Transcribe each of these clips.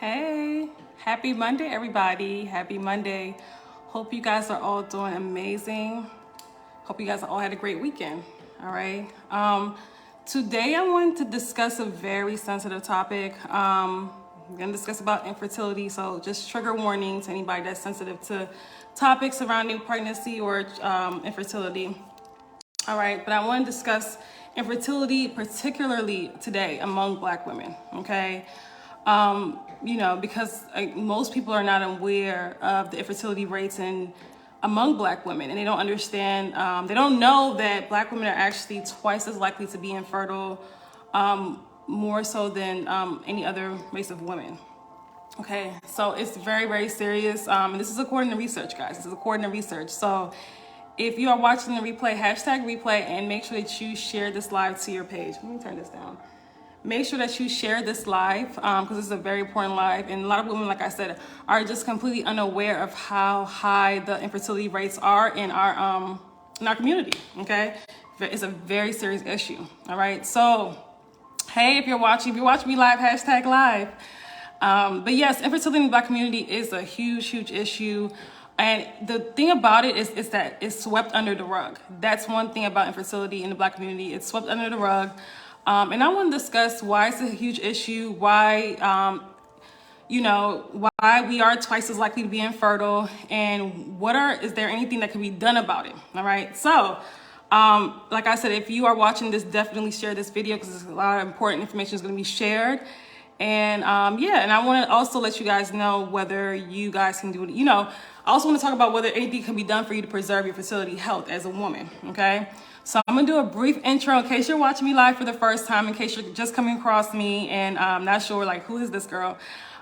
Hey, happy Monday, everybody. Happy Monday. Hope you guys are all doing amazing. Hope you guys all had a great weekend. All right. Today I wanted to discuss a very sensitive topic. We're going to discuss about infertility. So just trigger warning to anybody that's sensitive to topics surrounding pregnancy or infertility. All right. But I want to discuss infertility, particularly today among Black women. Okay. Because most people are not aware of the infertility rates among Black women, and they don't understand, they don't know that Black women are actually twice as likely to be infertile, more so than any other race of women. Okay, so it's very, very serious. And this is according to research, guys. This is according to research. So if you are watching the replay, hashtag replay, and make sure that you share this live to your page. Let me turn this down. Make sure that you share this live because this is a very important live. And a lot of women, like I said, are just completely unaware of how high the infertility rates are in our community, okay? It's a very serious issue, all right? So, hey, if you're watching me live, hashtag live. But yes, infertility in the Black community is a huge, huge issue. And the thing about it is that it's swept under the rug. That's one thing about infertility in the Black community. It's swept under the rug. And I want to discuss why it's a huge issue, why we are twice as likely to be infertile, and is there anything that can be done about it? All right. So, like I said, if you are watching this, definitely share this video because a lot of important information is going to be shared. And and I want to also let you guys know whether you guys can do it. I also want to talk about whether anything can be done for you to preserve your fertility health as a woman. Okay. So I'm going to do a brief intro in case you're watching me live for the first time, in case you're just coming across me and I'm not sure, who is this girl?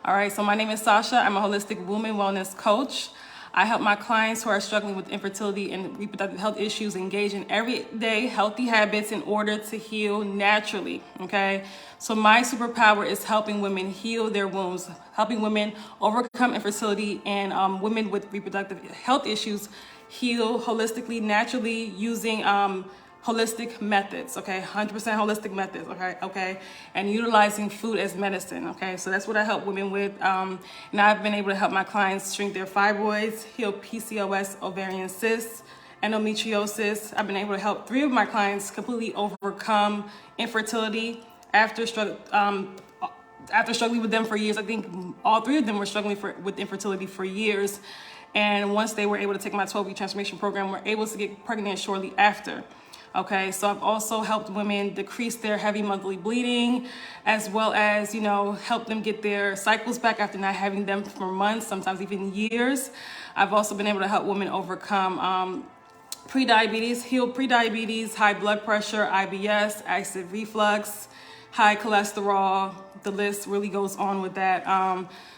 All right, so my name is Sasha. I'm a holistic woman wellness coach. I help my clients who are struggling with infertility and reproductive health issues engage in everyday healthy habits in order to heal naturally, okay? So my superpower is helping women heal their wombs, helping women overcome infertility, and women with reproductive health issues heal holistically, naturally, using holistic methods, okay? 100% holistic methods, okay? And utilizing food as medicine, okay? So that's what I help women with. And I've been able to help my clients shrink their fibroids, heal PCOS, ovarian cysts, endometriosis. I've been able to help 3 of my clients completely overcome infertility after struggling with them for years. I think all 3 of them were struggling with infertility for years. And once they were able to take my 12-week transformation program, were able to get pregnant shortly after. Okay, so I've also helped women decrease their heavy monthly bleeding, as well as, help them get their cycles back after not having them for months, sometimes even years. I've also been able to help women overcome prediabetes, heal prediabetes, high blood pressure, IBS, acid reflux, high cholesterol. The list really goes on with that.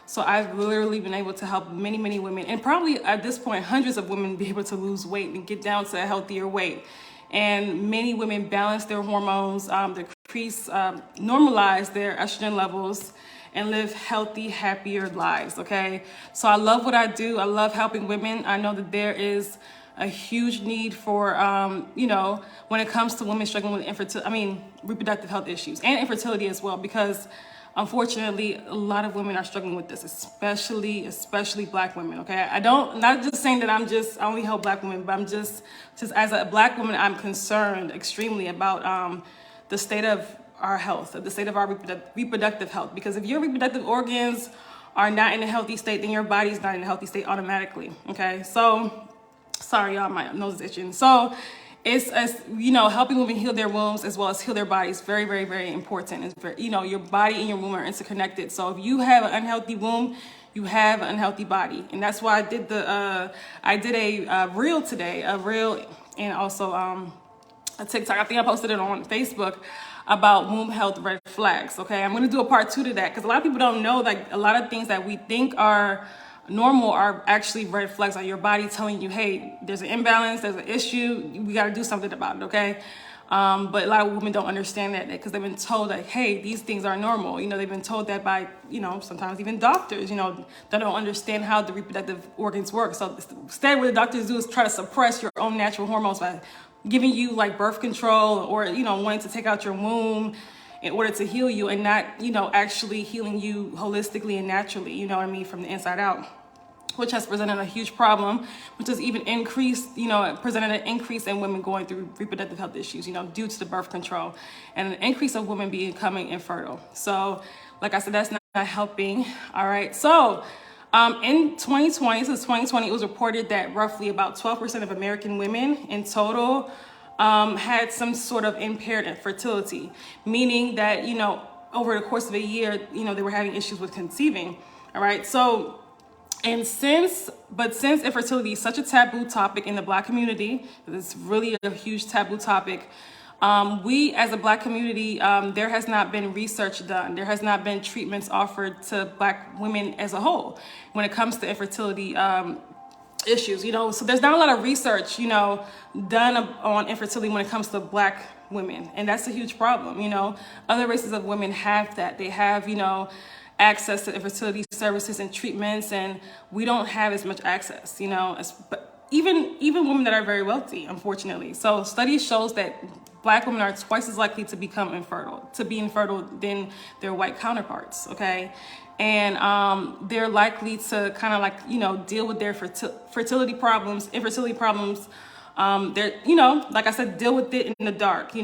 So I've literally been able to help many, many women, and probably at this point, hundreds of women be able to lose weight and get down to a healthier weight. And many women balance their hormones, decrease, normalize their estrogen levels, and live healthy, happier lives, okay? So I love what I do. I love helping women. I know that there is a huge need for, when it comes to women struggling with reproductive health issues and infertility as well, because unfortunately, a lot of women are struggling with this, especially Black women, okay? Not just saying that I only help Black women, but I'm just as a Black woman, I'm concerned extremely about the state of our health, the state of our reproductive health. Because if your reproductive organs are not in a healthy state, then your body's not in a healthy state automatically, okay? So, sorry, y'all, my nose is itching. So, it's helping women heal their wombs as well as heal their bodies. Very, very, very important. It's very, your body and your womb are interconnected. So if you have an unhealthy womb, you have an unhealthy body, and that's why I did a reel today, and also a TikTok. I think I posted it on Facebook about womb health red flags. Okay, I'm gonna do a part 2 to that because a lot of people don't know a lot of things that we think are normal are actually red flags, on your body telling you, hey, there's an imbalance, there's an issue, we got to do something about it, okay? But a lot of women don't understand that because they've been told hey, these things are normal. They've been told that by, sometimes even doctors, that don't understand how the reproductive organs work. So instead what the doctors do is try to suppress your own natural hormones by giving you birth control or, wanting to take out your womb in order to heal you, and not, actually healing you holistically and naturally, you know what I mean, from the inside out, which has presented a huge problem, which has even increased, presented an increase in women going through reproductive health issues, due to the birth control, and an increase of women becoming infertile. So, like I said, that's not helping. All right. So, in 2020, since 2020, it was reported that roughly about 12% of American women in total had some sort of impaired infertility, meaning that, over the course of a year, they were having issues with conceiving. All right. So, since infertility is such a taboo topic in the Black community, it's really a huge taboo topic. We, as a Black community, there has not been research done. There has not been treatments offered to Black women as a whole when it comes to infertility issues. So there's not a lot of research, done on infertility when it comes to Black women, and that's a huge problem. Other races of women have that. They have, access to infertility services and treatments, and we don't have as much access, but even women that are very wealthy, unfortunately. So studies shows that Black women are twice as likely to be infertile than their white counterparts, okay? And they're likely to kind of like, deal with their infertility problems. They're, like I said, deal with it in the dark.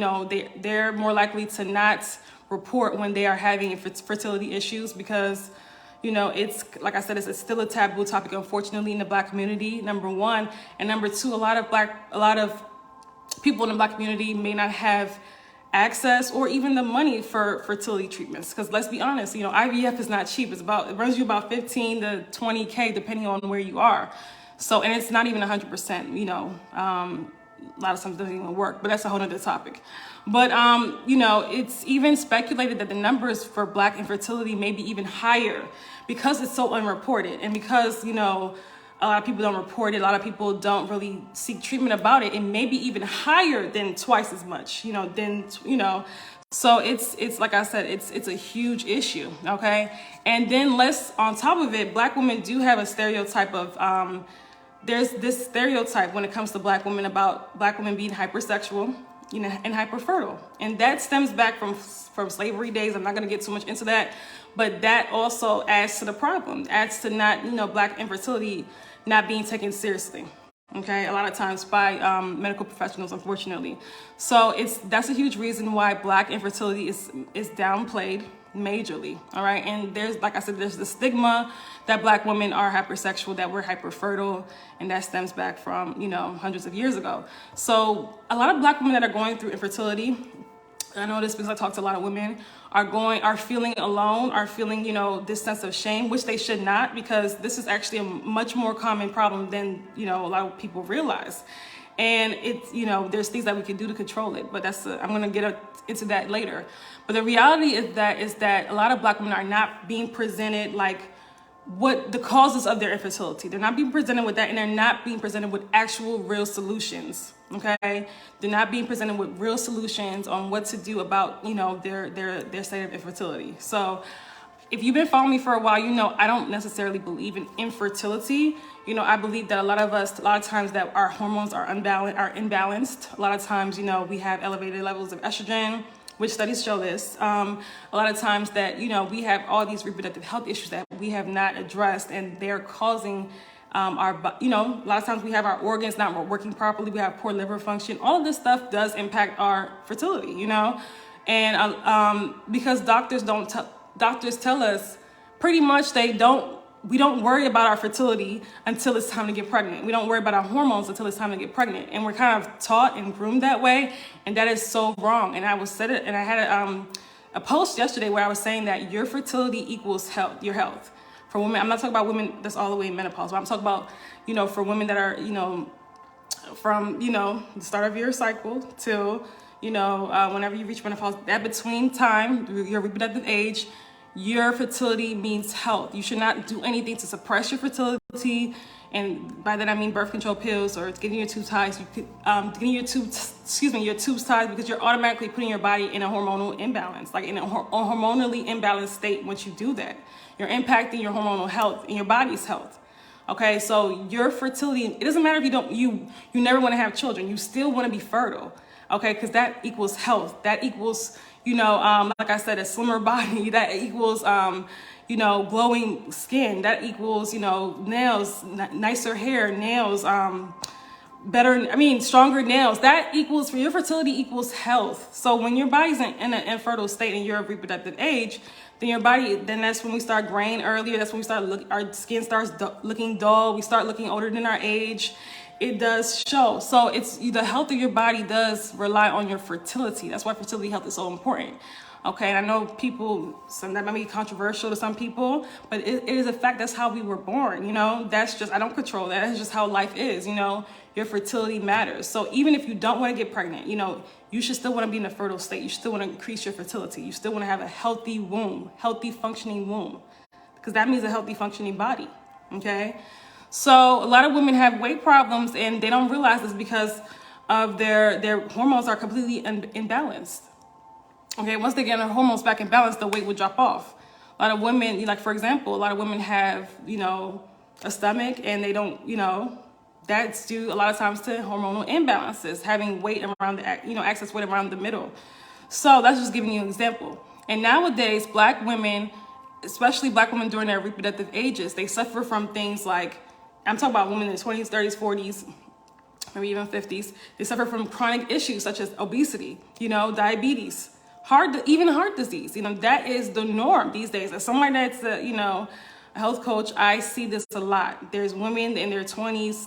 They're more likely to not report when they are having fertility issues, because it's, like I said, it's still a taboo topic, unfortunately, in the Black community, number one. And number two, a lot of people in the Black community may not have access or even the money for fertility treatments, because let's be honest, IVF is not cheap. It runs you about 15 to 20K depending on where you are. So, and it's not even 100%, a lot of times it doesn't even work, but that's a whole other topic. But, it's even speculated that the numbers for Black infertility may be even higher, because it's so unreported, and because, a lot of people don't report it, a lot of people don't really seek treatment about it. It may be even higher than twice as much, so it's like I said, it's a huge issue, okay? And then on top of it, Black women do have a stereotype of, there's this stereotype when it comes to Black women about Black women being hypersexual, and hyperfertile. And that stems back from slavery days. I'm not going to get too much into that, but that also adds to the problem, adds to not, Black infertility not being taken seriously. Okay, a lot of times by medical professionals, unfortunately. So that's a huge reason why Black infertility is downplayed majorly. All right, and there's, like I said, there's the stigma that Black women are hypersexual, that we're hyperfertile, and that stems back from hundreds of years ago. So a lot of Black women that are going through infertility, I know this because I talk to a lot of women, are feeling alone, are feeling, this sense of shame, which they should not, because this is actually a much more common problem than, a lot of people realize. And it's, there's things that we can do to control it, but I'm going to get into that later. But the reality is that a lot of Black women are not being presented like what the causes of their infertility. They're not being presented with that, and they're not being presented with actual real solutions. Okay, they're not being presented with real solutions on what to do about their state of infertility. So if you've been following me for a while, I don't necessarily believe in infertility. I believe that a lot of times that our hormones are imbalanced. A lot of times, we have elevated levels of estrogen, which studies show this. A lot of times that, we have all these reproductive health issues that we have not addressed, and they're causing a lot of times we have our organs not working properly. We have poor liver function. All of this stuff does impact our fertility, and because doctors tell us pretty much we don't worry about our fertility until it's time to get pregnant. We don't worry about our hormones until it's time to get pregnant. And we're kind of taught and groomed that way. And that is so wrong. And I had a post yesterday where I was saying that your fertility equals health, your health. For women, I'm not talking about women that's all the way in menopause, but I'm talking about, for women that are, from, the start of your cycle till, whenever you reach menopause, that between time, your reproductive age, your fertility means health. You should not do anything to suppress your fertility, and by that I mean birth control pills or getting your tubes tied. Your tubes tied, because you're automatically putting your body in a hormonal imbalance, like in a hormonally imbalanced state. Once you do that, you're impacting your hormonal health and your body's health. Okay, so your fertility, it doesn't matter if you never want to have children. You still want to be fertile. Okay, because that equals health. That equals like I said, a slimmer body, that equals, glowing skin, that equals, nails, nicer hair, nails, stronger nails. That equals, for your fertility equals health. So when your body's in an infertile state and you're of reproductive age, then that's when we start graying earlier. That's when our skin starts looking dull. We start looking older than our age. It does show. So the health of your body does rely on your fertility. That's why fertility health is so important. Okay, and I know that might be controversial to some people, but it is a fact. That's how we were born, That's just, I don't control that. That's just how life is, Your fertility matters. So even if you don't want to get pregnant, you should still want to be in a fertile state. You still want to increase your fertility. You still want to have a healthy womb, healthy functioning womb, because that means a healthy functioning body, okay? So a lot of women have weight problems and they don't realize this because of their hormones are completely imbalanced. Okay, once they get their hormones back in balance, the weight will drop off. A lot of women, like for example, a lot of women have, a stomach and they don't, that's due a lot of times to hormonal imbalances, having weight around excess weight around the middle. So that's just giving you an example. And nowadays, Black women, especially Black women during their reproductive ages, they suffer from things like, I'm talking about women in their 20s, 30s, 40s, maybe even 50s. They suffer from chronic issues such as obesity, diabetes, even heart disease. That is the norm these days. As someone that's a health coach, I see this a lot. There's women in their 20s,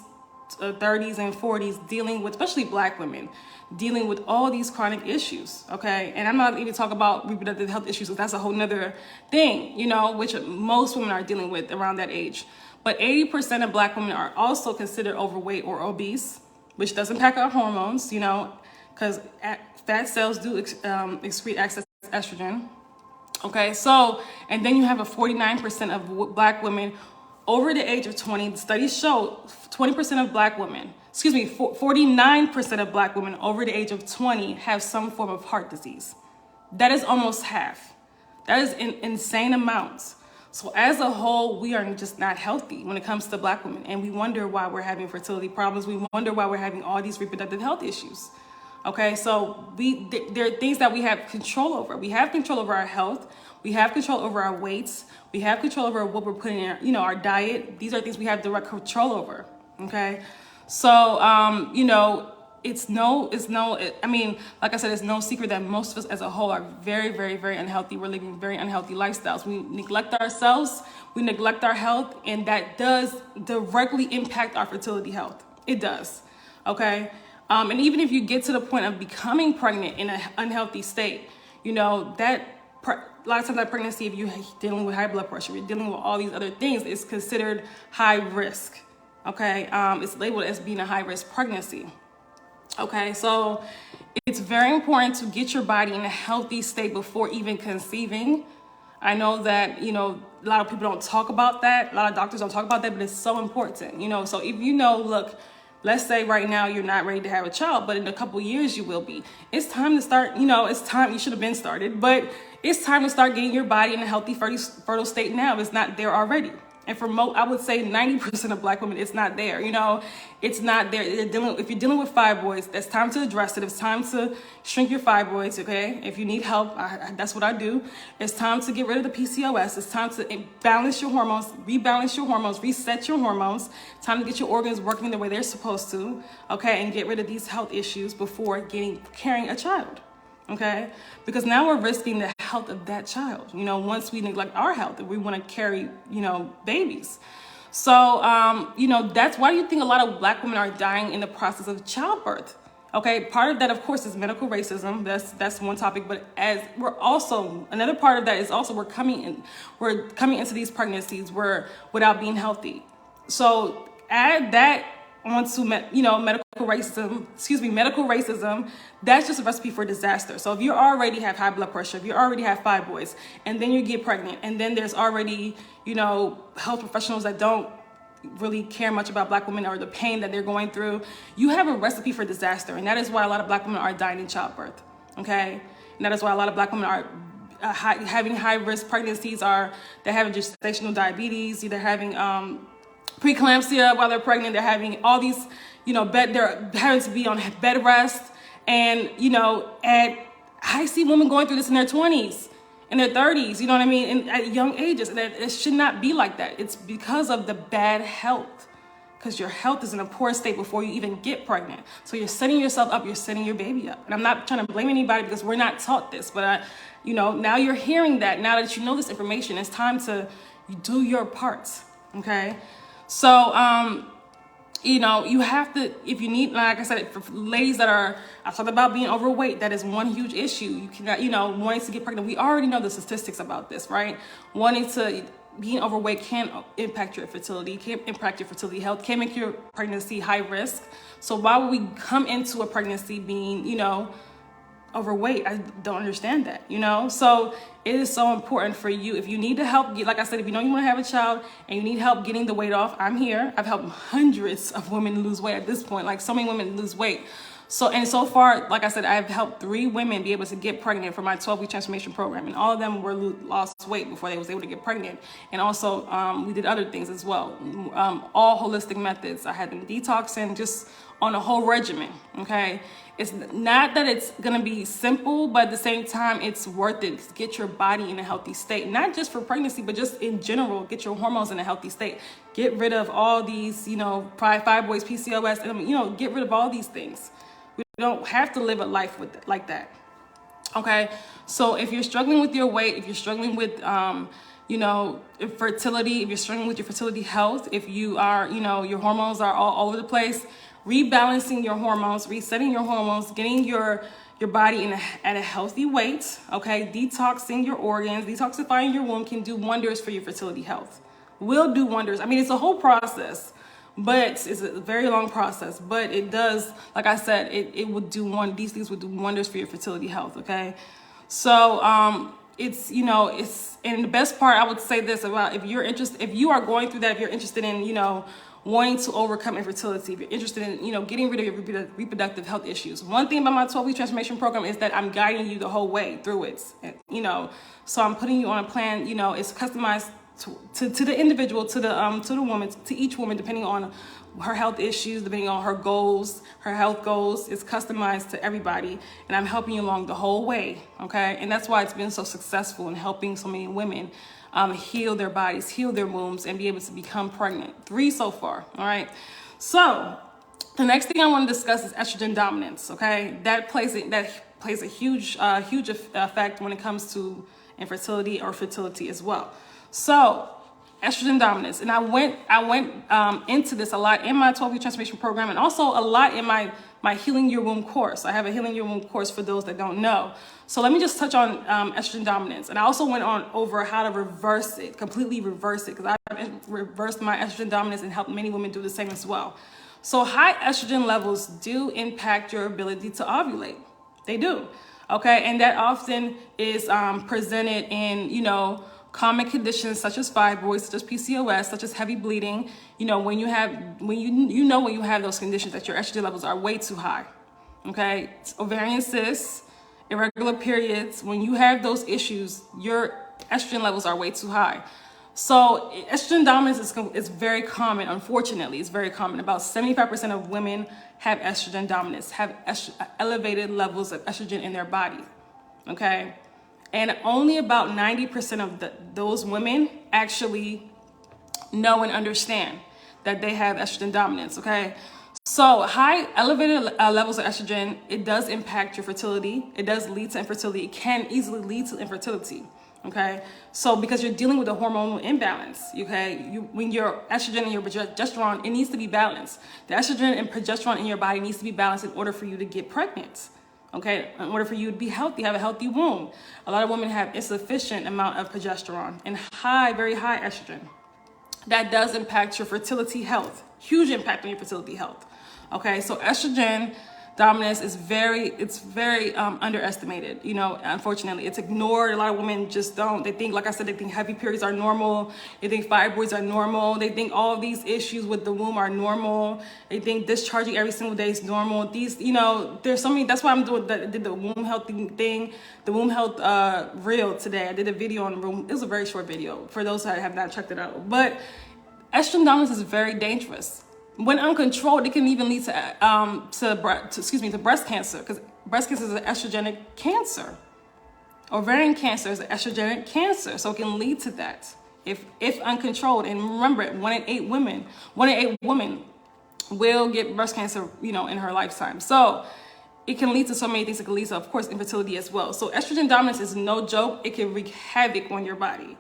30s, and 40s dealing with, especially Black women, dealing with all these chronic issues. Okay, and I'm not even talking about reproductive health issues, because that's a whole nother thing, which most women are dealing with around that age. But 80% of Black women are also considered overweight or obese, which does impact our hormones, because fat cells do excrete excess estrogen. Okay, so, and then you have a 49% of Black women over the age of 20. The studies show 49% of Black women over the age of 20 have some form of heart disease. That is almost half. That is insane amounts. So as a whole, we are just not healthy when it comes to Black women. And we wonder why we're having fertility problems. We wonder why we're having all these reproductive health issues. Okay, so there are things that we have control over. We have control over our health. We have control over our weights. We have control over what we're putting in our diet. These are things we have direct control over. Okay, so like I said, it's no secret that most of us as a whole are very, very, very unhealthy. We're living very unhealthy lifestyles. We neglect ourselves, we neglect our health, and that does directly impact our fertility health. It does, okay? And even if you get to the point of becoming pregnant in an unhealthy state, a lot of times that pregnancy, if you're dealing with high blood pressure, you're dealing with all these other things, is considered high risk, okay? It's labeled as being a high risk pregnancy. Okay, so it's very important to get your body in a healthy state before even conceiving. I know that, a lot of people don't talk about that. A lot of doctors don't talk about that, but it's so important, So if look, let's say right now you're not ready to have a child, but in a couple years you will be. It's time to start, it's time, you should have been started, but it's time to start getting your body in a healthy, fertile state now. If it's not there already. And for I would say 90% of Black women, it's not there. It's not there. If you're dealing with fibroids, that's time to address it. It's time to shrink your fibroids, okay? If you need help, that's what I do. It's time to get rid of the PCOS. It's time to balance your hormones, rebalance your hormones, reset your hormones. Time to get your organs working the way they're supposed to, okay? And get rid of these health issues before carrying a child. Okay, because now we're risking the health of that child, once we neglect our health, if we want to carry, babies. So, that's why you think a lot of Black women are dying in the process of childbirth. Okay, part of that, of course, is medical racism. That's one topic, but as we're also, another part of that is also we're coming into these pregnancies without being healthy. So add that onto medical racism, that's just a recipe for disaster. So if you already have high blood pressure, if you already have fibroids, and then you get pregnant, and then there's already health professionals that don't really care much about Black women or the pain that they're going through, you have a recipe for disaster. And that is why a lot of Black women are dying in childbirth. Okay, and that is why a lot of Black women are having high risk pregnancies. They're having gestational diabetes, they're having preeclampsia while they're pregnant. They're having all these, they're having to be on bed rest, and at I see women going through this in their 20s, in their 30s, you know what I mean, and at young ages. And it should not be like that. It's because of the bad health, because your health is in a poor state before you even get pregnant. So you're setting yourself up, you're setting your baby up. And I'm not trying to blame anybody because we're not taught this, but you know, now you're hearing that, now that you know this information, it's time to do your parts, okay? So, you know, you have to, if you need, like I said, for ladies that are, I talked about being overweight, that is one huge issue. You cannot, you know, wanting to get pregnant. We already know the statistics about this, right? Being overweight can impact your fertility, can impact your fertility health, can make your pregnancy high risk. So why would we come into a pregnancy being, you know, overweight? I don't understand that, you know? So it is so important for you. If you need to help, like I said, if you know you want to have a child and you need help getting the weight off, I'm here. I've helped hundreds of women lose weight at this point, like so many women lose weight. So, and so far, like I said, I've helped 3 women be able to get pregnant for my 12-week transformation program. And all of them were lost weight before they was able to get pregnant. And also, we did other things as well. All holistic methods. I had them detoxing, just on a whole regimen, okay? It's not that it's gonna be simple, but at the same time, it's worth it. Get your body in a healthy state, not just for pregnancy, but just in general, get your hormones in a healthy state. Get rid of all these, you know, fibroids, PCOS, and, you know, get rid of all these things. We don't have to live a life with it, like that, okay? So if you're struggling with your weight, if you're struggling with, you know, fertility, if you're struggling with your fertility health, if you are, you know, your hormones are all over the place, rebalancing your hormones, resetting your hormones, getting your body at a healthy weight, okay? Detoxing your organs, detoxifying your womb can do wonders for your fertility health. Will do wonders. I mean, it's a whole process, but it's a very long process, but it does, like I said, it would do these things would do wonders for your fertility health, okay? So, it's, you know, and the best part, I would say this about, if you are going through that, if you're interested in, you know, wanting to overcome infertility, if you're interested in, you know, getting rid of your reproductive health issues. One thing about my 12-week transformation program is that I'm guiding you the whole way through it, you know. So I'm putting you on a plan, you know, it's customized to the individual, to the woman, to each woman, depending on her health issues, depending on her goals, her health goals. It's customized to everybody, and I'm helping you along the whole way, okay? And that's why it's been so successful in helping so many women heal their bodies, heal their wombs, and be able to become pregnant. 3 so far, all right? So the next thing I want to discuss is estrogen dominance, okay? That plays a huge effect when it comes to infertility or fertility as well. So estrogen dominance, and I went into this a lot in my 12-week transformation program, and also a lot in my Healing Your Womb course. I have a Healing Your Womb course for those that don't know. So let me just touch on estrogen dominance. And I also went on over how to reverse it, completely reverse it, because I've reversed my estrogen dominance and helped many women do the same as well. So high estrogen levels do impact your ability to ovulate. They do, okay? And that often is presented in, you know, common conditions such as fibroids, such as PCOS, such as heavy bleeding. You know, when you have those conditions, that your estrogen levels are way too high, okay? Ovarian cysts, irregular periods, when you have those issues, your estrogen levels are way too high. So estrogen dominance is very common, unfortunately. It's very common. About 75% of women have estrogen dominance, have elevated levels of estrogen in their body, okay? And only about 90% of those women actually know and understand that they have estrogen dominance, okay? So elevated levels of estrogen, it does impact your fertility. It does lead to infertility. It can easily lead to infertility, okay? So because you're dealing with a hormonal imbalance, okay? When your estrogen and your progesterone, it needs to be balanced. The estrogen and progesterone in your body needs to be balanced in order for you to get pregnant. Okay, in order for you to be healthy, have a healthy womb. A lot of women have insufficient amount of progesterone and very high estrogen. That does impact your fertility health, huge impact on your fertility health. Okay, so estrogen dominance is very underestimated. You know, unfortunately, it's ignored. A lot of women just don't. They think, like I said, they think heavy periods are normal. They think fibroids are normal. They think all these issues with the womb are normal. They think discharging every single day is normal. These, you know, there's so many. That's why I'm did the womb health thing, the womb health reel today. I did a video on the womb. It was a very short video for those that have not checked it out. But estrogen dominance is very dangerous. When uncontrolled, it can even lead to breast cancer, because breast cancer is an estrogenic cancer. Ovarian cancer is an estrogenic cancer, so it can lead to that if uncontrolled. And remember, 1 in 8 women will get breast cancer, in her lifetime. So it can lead to so many things. It can lead to, of course, infertility as well. So estrogen dominance is no joke. It can wreak havoc on your body.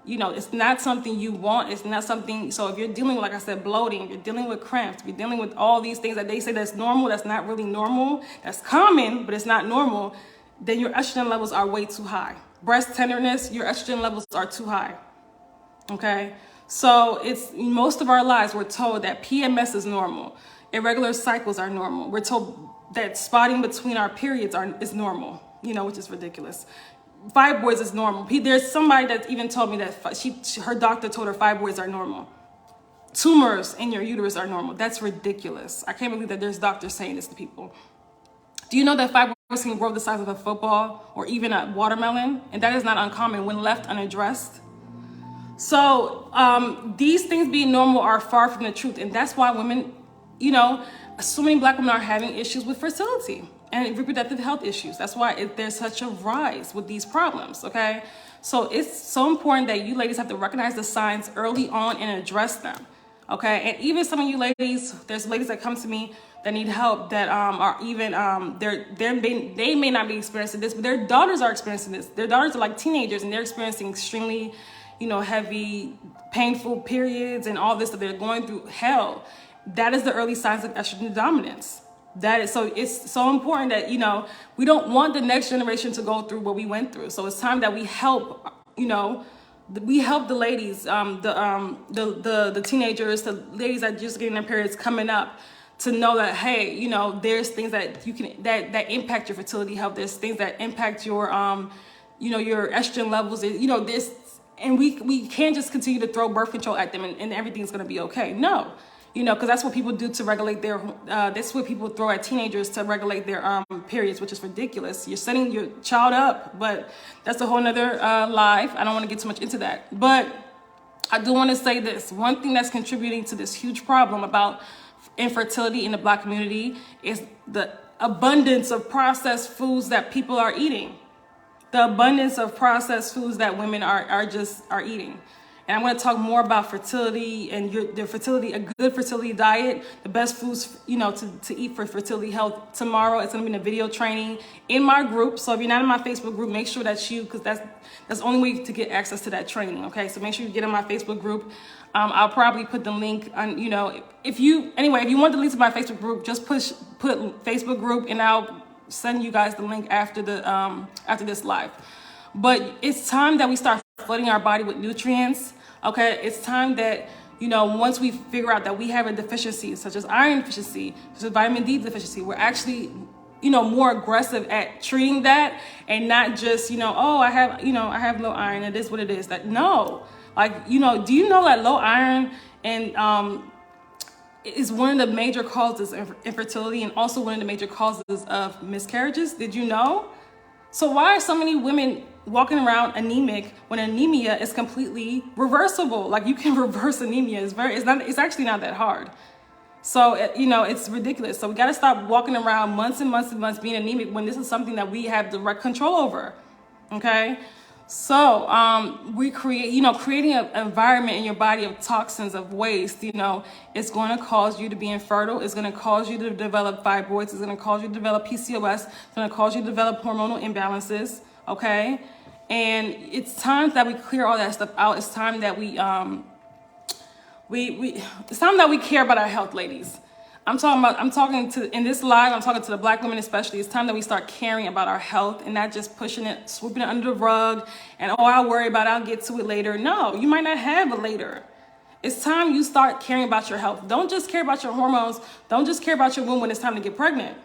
It's not something you want. It's not something. So if you're dealing with, like I said, bloating, you're dealing with cramps, you're dealing with all these things that they say that's normal, that's not really normal, that's common, but it's not normal, then your estrogen levels are way too high. Breast tenderness, your estrogen levels are too high. Okay? So it's most of our lives we're told that PMS is normal. Irregular cycles are normal. We're told that spotting between our periods is normal, which is ridiculous. Fibroids is normal. There's somebody that even told me that her doctor told her fibroids are normal. Tumors in your uterus are normal. That's ridiculous. I can't believe that there's doctors saying this to people. Do you know that fibroids can grow the size of a football or even a watermelon? And that is not uncommon when left unaddressed. So these things being normal are far from the truth. And that's why women, so many Black women are having issues with fertility and reproductive health issues. That's why there's such a rise with these problems, okay? So it's so important that you ladies have to recognize the signs early on and address them, okay? And even some of you ladies, there's ladies that come to me that need help that are even, they may not be experiencing this, but their daughters are experiencing this. Their daughters are like teenagers and they're experiencing extremely, heavy, painful periods and all this, that they're going through hell. That is the early signs of estrogen dominance. So it's so important that, we don't want the next generation to go through what we went through. So it's time that we help, we help the ladies, the teenagers, the ladies that just getting their periods coming up to know that, hey, there's things that you can, that impact your fertility health. There's things that impact your, your estrogen levels, this, and we can't just continue to throw birth control at them and everything's going to be okay. No. Because that's what people do to regulate their, that's what people throw at teenagers to regulate their periods, which is ridiculous. You're setting your child up, but that's a whole nother life. I don't want to get too much into that. But I do want to say this. One thing that's contributing to this huge problem about infertility in the Black community is the abundance of processed foods that people are eating. The abundance of processed foods that women are eating. And I'm going to talk more about fertility and the fertility, a good fertility diet, the best foods, to eat for fertility health tomorrow. It's going to be in a video training in my group. So if you're not in my Facebook group, make sure that because that's the only way to get access to that training. Okay. So make sure you get in my Facebook group. I'll probably put the link on, if you want the link to my Facebook group, just put Facebook group and I'll send you guys the link after this live. But it's time that we start flooding our body with nutrients. Okay, it's time that, once we figure out that we have a deficiency, such as iron deficiency, such as vitamin D deficiency, we're actually, more aggressive at treating that and not just, I have low iron and it is what it is. That no, do you know that low iron and is one of the major causes of infertility and also one of the major causes of miscarriages? Did you know? So why are so many women walking around anemic when anemia is completely reversible? Like, you can reverse anemia. It's actually not that hard. So, it's ridiculous. So we got to stop walking around months and months and months being anemic when this is something that we have direct control over. Okay. So, we creating an environment in your body of toxins, of waste, it's going to cause you to be infertile. It's going to cause you to develop fibroids. It's going to cause you to develop PCOS. It's going to cause you to develop hormonal imbalances. Okay. And it's time that we clear all that stuff out. It's time that it's time that we care about our health, ladies. I'm talking to the Black women especially. It's time that we start caring about our health and not just pushing it, swooping it under the rug and, I'll worry about it, I'll get to it later. No, you might not have it later. It's time you start caring about your health. Don't just care about your hormones. Don't just care about your womb when it's time to get pregnant.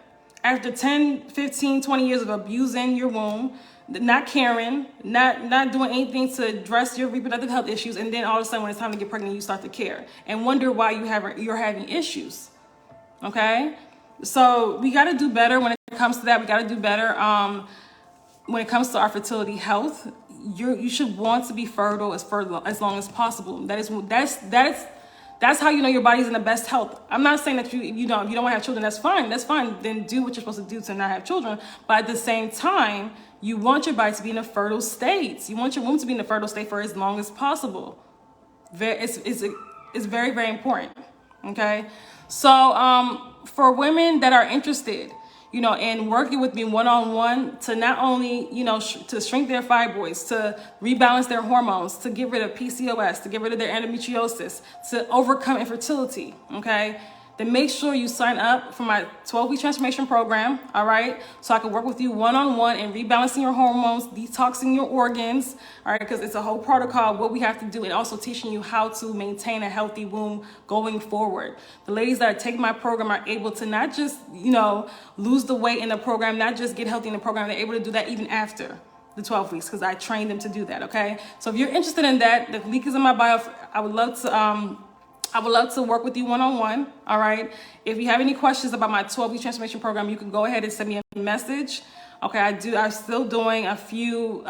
After 10, 15, 20 years of abusing your womb, not caring, not doing anything to address your reproductive health issues, and then all of a sudden when it's time to get pregnant, you start to care and wonder why you're having issues. Okay, so we got to do better when it comes to that. We got to do better when it comes to our fertility health. You should want to be fertile as long as possible. That's That's how you know your body's in the best health. I'm not saying that you know, if you don't want to have children, that's fine. That's fine. Then do what you're supposed to do to not have children. But at the same time, you want your body to be in a fertile state. You want your womb to be in a fertile state for as long as possible. It's very, very important. Okay. So for women that are interested, you know, in working with me one-on-one to not only, you know, to shrink their fibroids, to rebalance their hormones, to get rid of PCOS, to get rid of their endometriosis, to overcome infertility, okay, then make sure you sign up for my 12-week transformation program, all right? So I can work with you one-on-one in rebalancing your hormones, detoxing your organs, all right? Because it's a whole protocol of what we have to do, and also teaching you how to maintain a healthy womb going forward. The ladies that are taking my program are able to not just, you know, lose the weight in the program, not just get healthy in the program, they're able to do that even after the 12 weeks because I trained them to do that, okay? So if you're interested in that, the link is in my bio. I would love to work with you one-on-one, all right? If you have any questions about my 12-week transformation program, you can go ahead and send me a message. Okay, I'm still doing a few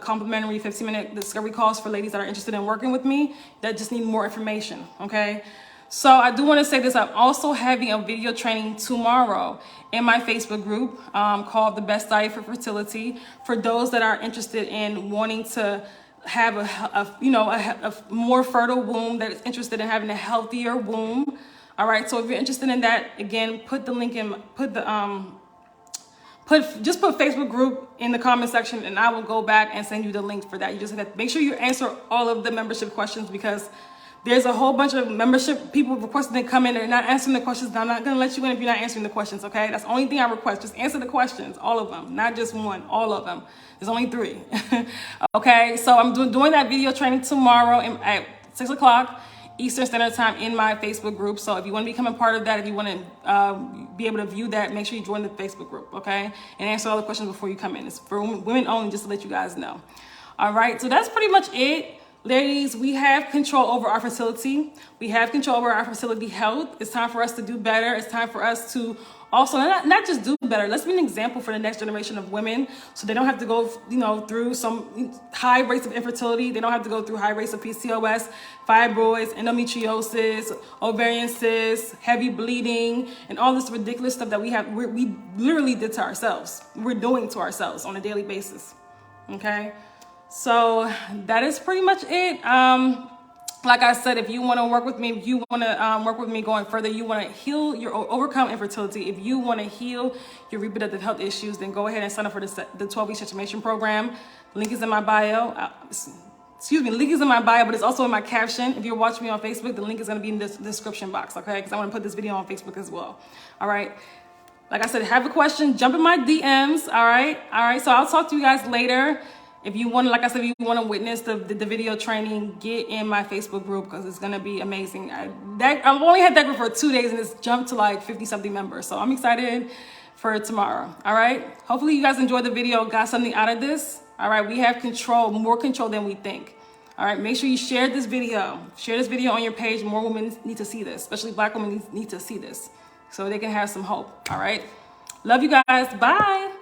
complimentary 15-minute discovery calls for ladies that are interested in working with me that just need more information, okay? So I do want to say this. I'm also having a video training tomorrow in my Facebook group called The Best Diet for Fertility for those that are interested in wanting to have a more fertile womb, that is interested in having a healthier womb. All right, so if you're interested in that, again, put the link in, just put Facebook group in the comment section, and I will go back and send you the link for that. You just have to make sure you answer all of the membership questions, because there's a whole bunch of membership people requesting to come in. They're not answering the questions. I'm not going to let you in if you're not answering the questions, okay? That's the only thing I request. Just answer the questions, all of them, not just one, all of them. There's only 3. Okay, so I'm doing that video training tomorrow at 6 o'clock Eastern Standard Time in my Facebook group. So if you want to become a part of that, if you want to be able to view that, make sure you join the Facebook group, okay? And answer all the questions before you come in. It's for women only, just to let you guys know. All right, so that's pretty much it. Ladies, we have control over our fertility. We have control over our fertility health. It's time for us to do better. It's time for us to also not just do better. Let's be an example for the next generation of women, so they don't have to go, you know, through some high rates of infertility. They don't have to go through high rates of PCOS, fibroids, endometriosis, ovarian cysts, heavy bleeding, and all this ridiculous stuff that we literally did to ourselves. We're doing to ourselves on a daily basis. Okay. So that is pretty much it. Like I said, if you want to work with me, if you want to work with me going further, you want to heal overcome infertility, if you want to heal your reproductive health issues, then go ahead and sign up for the 12-week transformation program. Link is in my bio. Link is in my bio, but it's also in my caption. If you're watching me on Facebook, the link is going to be in the description box, okay? Because I want to put this video on Facebook as well. All right. Like I said, have a question, jump in my DMs. All right. So I'll talk to you guys later. If you want to, like I said, if you want to witness the video training, get in my Facebook group, because it's going to be amazing. I've only had that group for 2 days, and it's jumped to like 50-something members. So I'm excited for tomorrow. All right. Hopefully you guys enjoyed the video, got something out of this. All right. We have control, more control than we think. All right. Make sure you share this video. Share this video on your page. More women need to see this, especially Black women need to see this so they can have some hope. All right. Love you guys. Bye.